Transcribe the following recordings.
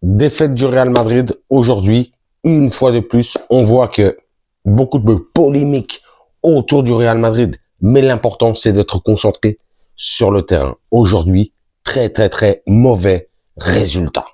Défaite du Real Madrid aujourd'hui. Une fois de plus, on voit que beaucoup de polémiques autour du Real Madrid. Mais l'important, c'est d'être concentré sur le terrain. Aujourd'hui, très mauvais résultat.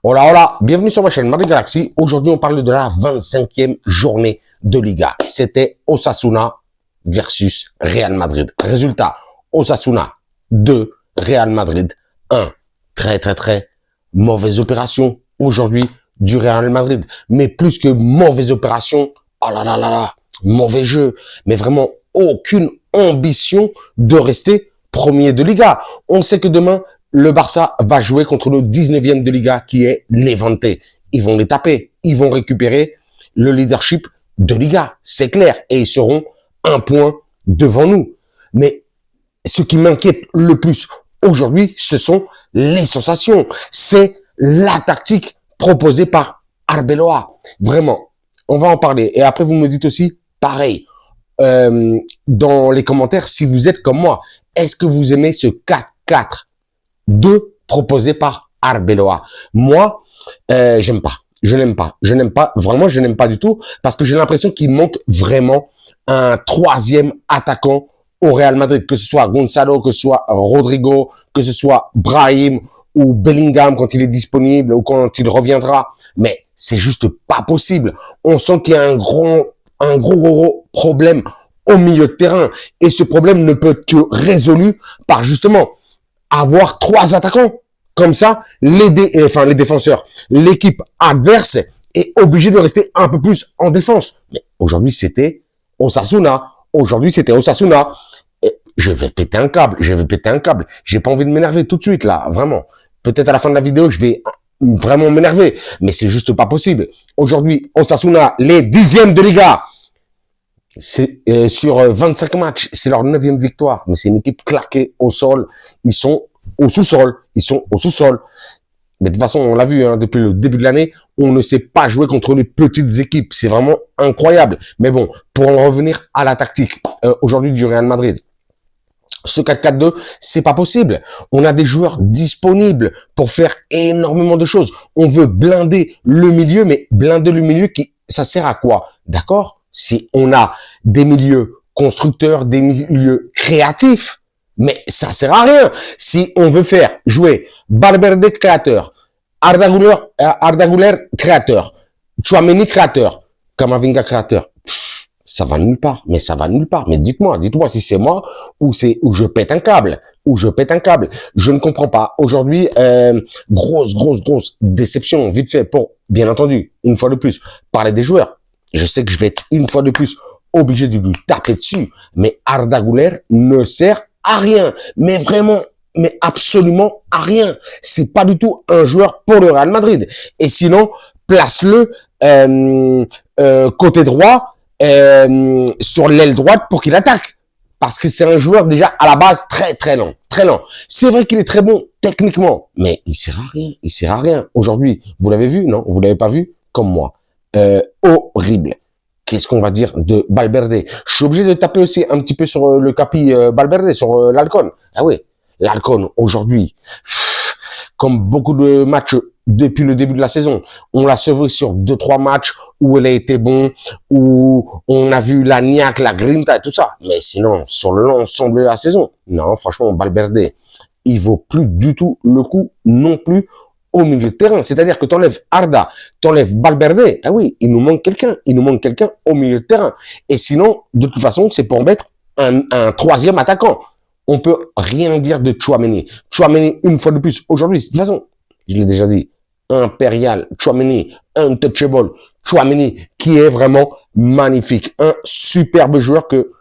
Hola, bienvenue sur ma chaîne Madrid Galaxy. Aujourd'hui, on parle de la 25e journée de Liga. C'était Osasuna versus Real Madrid. Résultat, Osasuna 2, Real Madrid 1. Très mauvaise opération aujourd'hui du Real Madrid. Mais plus que mauvaise opération, oh là là, mauvais jeu. Mais vraiment aucune ambition de rester premier de Liga. On sait que demain, le Barça va jouer contre le 19e de Liga qui est Levante. Ils vont les taper. Ils vont récupérer le leadership de Liga. C'est clair. Et ils seront un point devant nous. Mais ce qui m'inquiète le plus aujourd'hui, ce sont les sensations. C'est la tactique proposée par Arbeloa. Vraiment, on va en parler. Et après, vous me dites aussi, pareil, dans les commentaires, si vous êtes comme moi, est-ce que vous aimez ce 4-4-2 proposé par Arbeloa? Moi, j'aime pas. Je n'aime pas. Vraiment, je n'aime pas du tout parce que j'ai l'impression qu'il manque vraiment un troisième attaquant au Real Madrid, que ce soit Gonzalo, que ce soit Rodrigo, que ce soit Brahim ou Bellingham quand il est disponible ou quand il reviendra. Mais c'est juste pas possible. On sent qu'il y a un gros problème au milieu de terrain. Et ce problème ne peut être que résolu par justement avoir trois attaquants. Comme ça, les défenseurs, l'équipe adverse est obligée de rester un peu plus en défense. Mais aujourd'hui, c'était Osasuna. Je vais péter un câble. J'ai pas envie de m'énerver tout de suite, là. Vraiment. Peut-être à la fin de la vidéo, je vais vraiment m'énerver. Mais c'est juste pas possible. Aujourd'hui, Osasuna, les 10e de Liga. C'est sur 25 matchs. C'est leur 9e victoire. Mais c'est une équipe claquée au sol. Ils sont au sous-sol. Mais de toute façon, on l'a vu, hein, depuis le début de l'année, on ne sait pas jouer contre les petites équipes. C'est vraiment incroyable. Mais bon, pour en revenir à la tactique aujourd'hui du Real Madrid, ce 4-4-2, c'est pas possible. On a des joueurs disponibles pour faire énormément de choses. On veut blinder le milieu, mais blinder le milieu, ça sert à quoi? D'accord? Si on a des milieux constructeurs, des milieux créatifs, mais ça sert à rien. Si on veut faire jouer Valverde créateur, Arda Güler créateur, Tchouaméni créateur, Camavinga créateur, ça va nulle part. Mais dites-moi si c'est moi ou je pète un câble. Je ne comprends pas. Aujourd'hui, grosse déception, vite fait, pour, bien entendu, une fois de plus, parler des joueurs. Je sais que je vais être une fois de plus obligé de lui taper dessus, mais Arda Güler ne sert à rien. Mais vraiment, mais absolument à rien. C'est pas du tout un joueur pour le Real Madrid. Et sinon, place-le côté droit, sur l'aile droite pour qu'il attaque. Parce que c'est un joueur déjà à la base très lent. C'est vrai qu'il est très bon techniquement, mais il sert à rien. Aujourd'hui, vous l'avez vu, non? Vous l'avez pas vu? Comme moi. Horrible. Qu'est-ce qu'on va dire de Valverde? Je suis obligé de taper aussi un petit peu sur le capi Valverde, sur l'Alcon. Ah oui, l'Alcon aujourd'hui, comme beaucoup de matchs depuis le début de la saison, on l'a sauvé sur 2-3 matchs où elle a été bon, où on a vu la niaque, la grinta et tout ça. Mais sinon, sur l'ensemble de la saison, non, franchement, Valverde, il vaut plus du tout le coup non plus au milieu de terrain. C'est-à-dire que t'enlèves Arda, t'enlèves Valverde, ah oui, il nous manque quelqu'un au milieu de terrain. Et sinon, de toute façon, c'est pour mettre un troisième attaquant. On peut rien dire de Tchouaméni. Tchouaméni, une fois de plus, aujourd'hui, de toute façon, je l'ai déjà dit, impérial, Tchouaméni, untouchable, Tchouaméni, qui est vraiment magnifique. Un superbe joueur que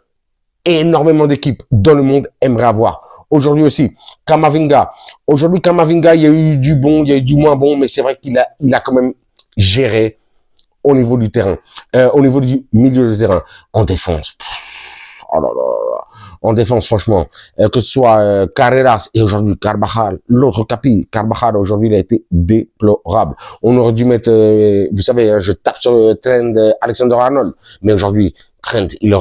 énormément d'équipes dans le monde aimeraient avoir. Aujourd'hui aussi, Camavinga. Aujourd'hui, Camavinga, il y a eu du bon, il y a eu du moins bon, mais c'est vrai qu'il a quand même géré au niveau du terrain, au niveau du milieu de terrain, en défense. Oh là là. En défense, franchement, que ce soit Carreras et aujourd'hui Carvajal, l'autre capi, Carvajal, aujourd'hui, il a été déplorable. On aurait dû mettre, vous savez, je tape sur le train d'Alexander-Arnold, mais aujourd'hui, Trent, il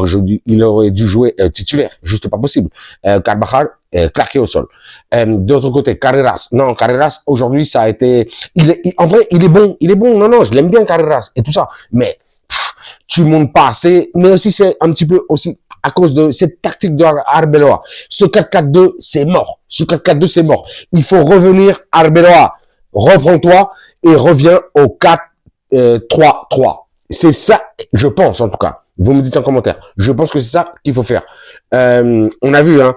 aurait dû jouer titulaire, juste pas possible. Carvajal, claqué au sol. D'autre côté, Carreras. Non, Carreras, aujourd'hui, ça a été... en vrai, il est bon. Non, non, je l'aime bien, Carreras, et tout ça. Mais tu montes pas assez. Mais aussi, c'est un petit peu aussi à cause de cette tactique de Arbeloa. Ce 4-4-2, c'est mort. Ce 4-4-2, c'est mort. Il faut revenir, Arbeloa. Reprends-toi et reviens au 4-3-3. C'est ça, je pense, en tout cas. Vous me dites en commentaire. Je pense que c'est ça qu'il faut faire. On a vu, hein.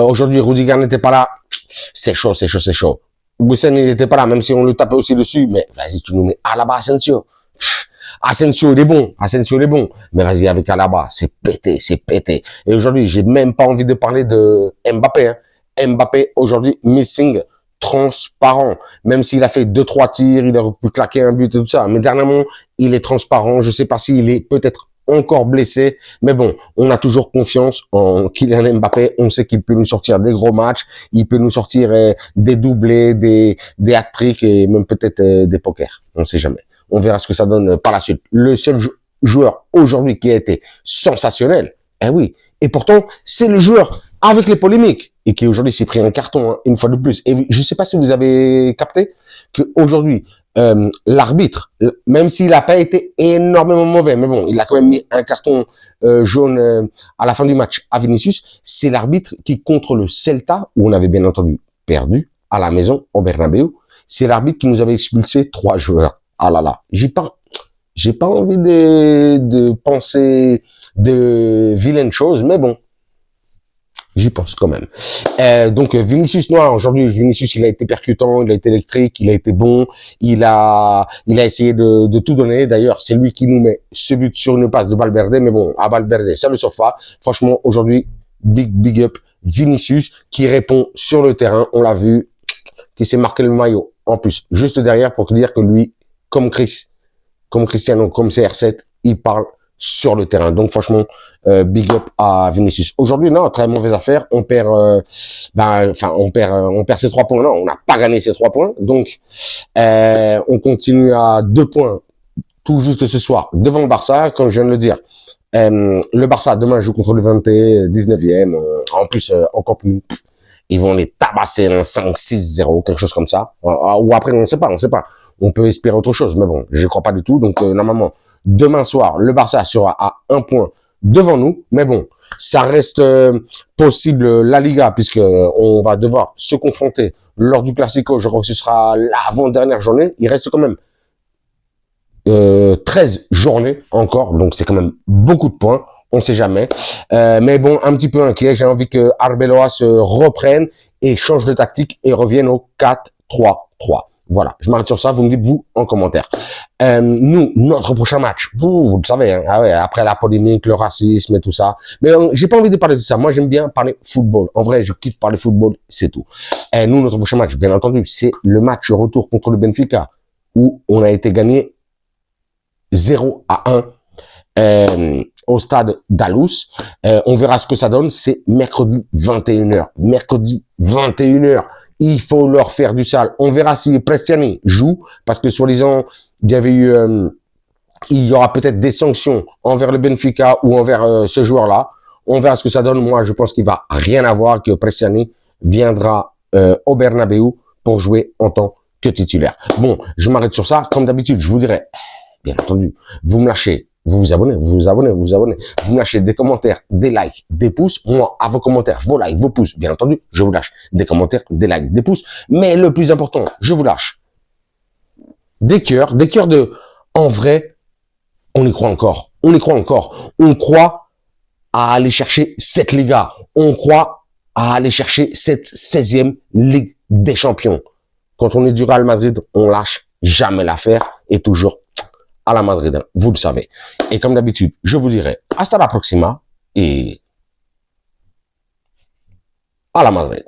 Aujourd'hui, Rudiger n'était pas là. C'est chaud, c'est chaud, c'est chaud. Bussen, il n'était pas là, même si on le tapait aussi dessus. Mais vas-y, tu nous mets Alaba, Asensio. Asensio, il est bon. Asensio, il est bon. Mais vas-y, avec Alaba, c'est pété, c'est pété. Et aujourd'hui, j'ai même pas envie de parler de Mbappé, hein. Mbappé, aujourd'hui, missing, transparent. Même s'il a fait 2-3 tirs, il aurait pu claquer un but et tout ça. Mais dernièrement, il est transparent. Je sais pas s'il est peut-être encore blessé. Mais bon, on a toujours confiance en Kylian Mbappé. On sait qu'il peut nous sortir des gros matchs. Il peut nous sortir des doublés, des hat-tricks et même peut-être des pokers. On sait jamais. On verra ce que ça donne par la suite. Le seul joueur aujourd'hui qui a été sensationnel, eh oui. Et pourtant, c'est le joueur avec les polémiques et qui aujourd'hui s'est pris un carton, hein, une fois de plus. Et je ne sais pas si vous avez capté qu'aujourd'hui, l'arbitre, même s'il n'a pas été énormément mauvais, mais bon, il a quand même mis un carton jaune à la fin du match à Vinicius, c'est l'arbitre qui, contre le Celta, où on avait bien entendu perdu à la maison, au Bernabéu, c'est l'arbitre qui nous avait expulsé 3 joueurs. Ah là là, j'ai pas envie de penser de vilaines choses, mais bon, j'y pense quand même. Donc Vinicius Noir, aujourd'hui, Vinicius, il a été percutant, il a été électrique, il a été bon, il a essayé de tout donner. D'ailleurs, c'est lui qui nous met ce but sur une passe de Valverde, mais bon, à Valverde, ça le sauve pas. Franchement, aujourd'hui, big up Vinicius qui répond sur le terrain, on l'a vu, qui s'est marqué le maillot. En plus, juste derrière pour te dire que lui, comme Cristiano, comme CR7, il parle sur le terrain. Donc franchement, big up à Vinicius. Aujourd'hui, non, très mauvaise affaire. On perd, on perd ces 3 points. Non, on n'a pas gagné ces 3 points. Donc, on continue à 2 points tout juste ce soir devant le Barça, comme je viens de le dire. Le Barça demain joue contre le 19e. En plus, encore plus. Ils vont les tabasser un 5-6-0, quelque chose comme ça. Ou après, on ne sait pas. On peut espérer autre chose, mais bon, je ne crois pas du tout. Donc, normalement, demain soir, le Barça sera à 1 point devant nous. Mais bon, ça reste possible la Liga, puisque on va devoir se confronter lors du Classico. Je crois que ce sera l'avant-dernière journée. Il reste quand même 13 journées encore. Donc, c'est quand même beaucoup de points. On sait jamais. Mais bon, un petit peu inquiet. J'ai envie que Arbeloa se reprenne et change de tactique et revienne au 4-3-3. Voilà. Je m'arrête sur ça. Vous me dites, vous, en commentaire. Nous, notre prochain match. Vous le savez, hein, ah ouais, après la polémique, le racisme et tout ça. Mais j'ai pas envie de parler de ça. Moi, j'aime bien parler football. En vrai, je kiffe parler football. C'est tout. Et nous, notre prochain match, bien entendu, c'est le match retour contre le Benfica où on a été gagné 0-1. Au stade d'Alous. On verra ce que ça donne. C'est mercredi 21h. Mercredi 21h. Il faut leur faire du sale. On verra si Prestiani joue, parce que soi-disant, il y aura peut-être des sanctions envers le Benfica ou envers ce joueur-là. On verra ce que ça donne. Moi, je pense qu'il va rien avoir, que Prestiani viendra au Bernabéu pour jouer en tant que titulaire. Bon, je m'arrête sur ça. Comme d'habitude, je vous dirais, bien entendu, vous me lâchez. Vous abonnez. Vous me lâchez des commentaires, des likes, des pouces. Moi, à vos commentaires, vos likes, vos pouces, bien entendu, je vous lâche des commentaires, des likes, des pouces. Mais le plus important, je vous lâche des cœurs de, en vrai, on y croit encore. On croit à aller chercher cette Liga. On croit à aller chercher cette 16e Ligue des Champions. Quand on est du Real Madrid, on lâche jamais l'affaire et toujours à la Madrid, vous le savez. Et comme d'habitude, je vous dirai hasta la próxima et à la Madrid.